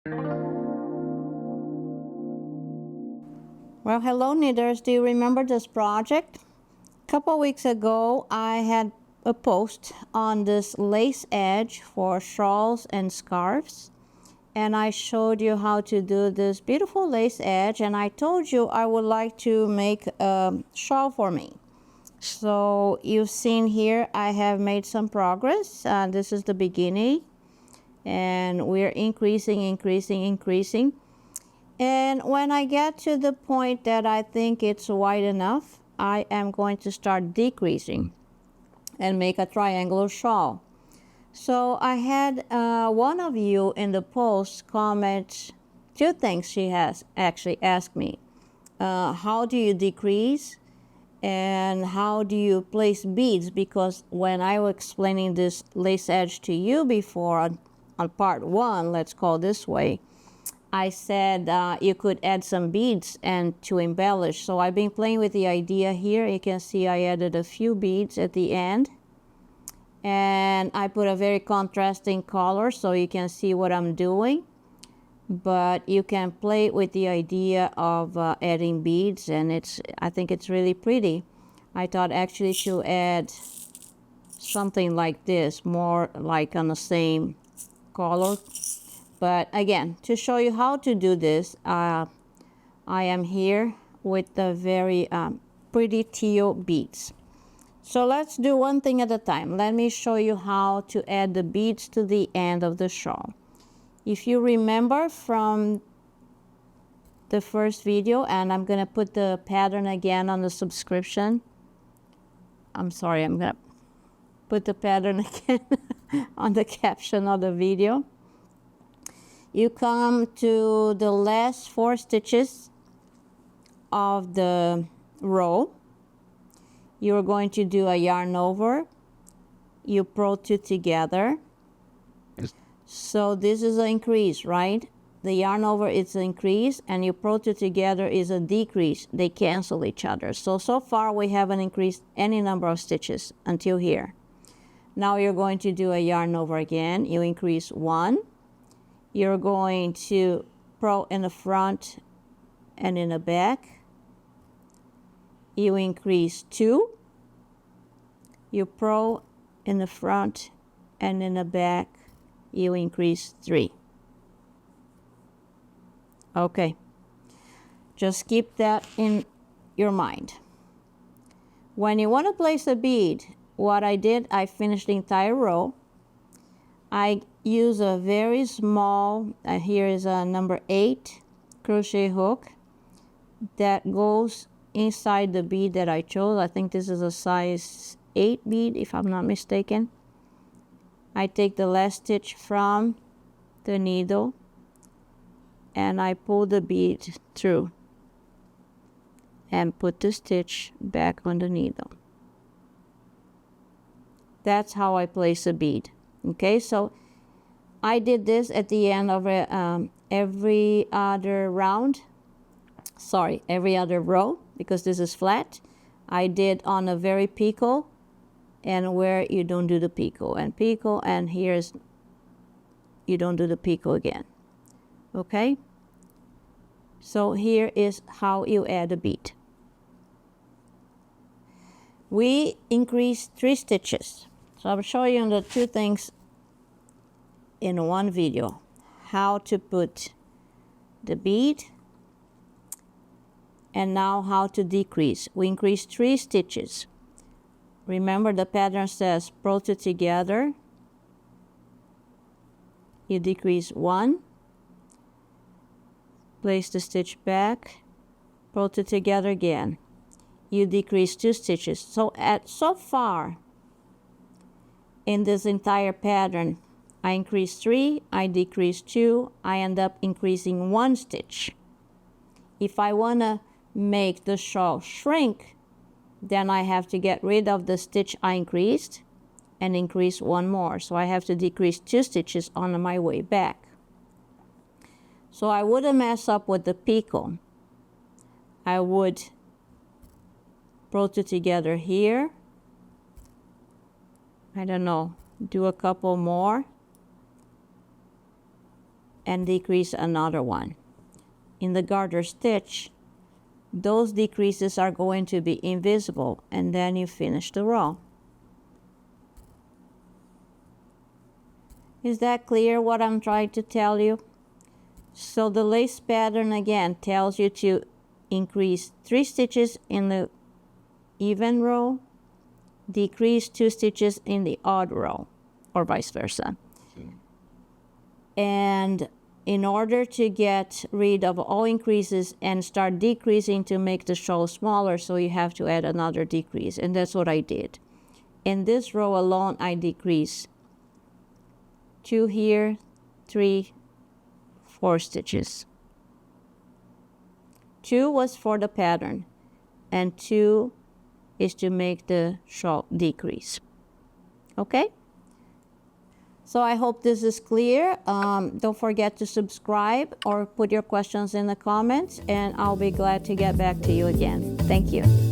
Well, hello knitters, do you remember this project? A couple weeks ago I had a post on this lace edge for shawls and scarves, and I showed you how to do this beautiful lace edge, and I told you I would like to make a shawl for me. So you've seen here I have made some progress. This is the beginning, and we're increasing. And when I get to the point that I think it's wide enough, I am going to start decreasing and make a triangular shawl. So I had one of you in the post comment two things. She has actually asked me. How do you decrease and how do you place beads? Because when I was explaining this lace edge to you before on part 1, let's call this way, I said you could add some beads and to embellish. So I've been playing with the idea here. You can see I added a few beads at the end. And I put a very contrasting color so you can see what I'm doing. But you can play with the idea of adding beads, and I think it's really pretty. I thought actually to add something like this, more like on the same color. But again, to show you how to do this, I am here with the very pretty teal beads. So let's do one thing at a time. Let me show you how to add the beads to the end of the shawl. If you remember from the first video, and I'm going to put the pattern again on the subscription. I'm sorry, I'm going to put the pattern again on the caption of the video. You come to the last 4 stitches of the row. You're going to do a yarn over. You purl 2 together. So this is an increase, right? The yarn over is an increase, and you purl 2 together is a decrease. They cancel each other. So far we haven't increased any number of stitches until here. Now you're going to do a yarn over again. You increase 1. You're going to purl in the front and in the back. You increase 2. You purl in the front and in the back. You increase 3. Okay. Just keep that in your mind. When you want to place a bead, what I did, I finished the entire row. I use a very small, here is a number 8 crochet hook that goes inside the bead that I chose. I think this is a size 8 bead, if I'm not mistaken. I take the last stitch from the needle and I pull the bead through and put the stitch back on the needle. That's how I place a bead. Okay, so I did this at the end of every other round. Sorry, every other row, because this is flat. I did on a very picot and where you don't do the picot, and here's you don't do the picot again. Okay, so here is how you add a bead. We increase 3 stitches. So I'm showing you the 2 things in one video. How to put the bead, and now how to decrease. We increase 3 stitches. Remember the pattern says purl 2 together. You decrease 1. Place the stitch back. Purl 2 together again. You decrease 2 stitches. So far in this entire pattern, I increase 3, I decrease 2, I end up increasing 1 stitch. If I want to make the shawl shrink, then I have to get rid of the stitch I increased and increase 1 more. So I have to decrease 2 stitches on my way back. So I wouldn't mess up with the picot. I would purl 2 together here. I don't know, do a couple more. and decrease another one. In the garter stitch, those decreases are going to be invisible, and then you finish the row. Is that clear what I'm trying to tell you? So the lace pattern again tells you to increase 3 stitches in the even row, decrease 2 stitches in the odd row, or vice versa. And in order to get rid of all increases and start decreasing to make the shawl smaller, so you have to add another decrease, and that's what I did. In this row alone, I decrease 2 here, 3, 4 stitches. 2 was for the pattern, and 2 is to make the shawl decrease. Okay? So I hope this is clear. Don't forget to subscribe or put your questions in the comments, and I'll be glad to get back to you again. Thank you.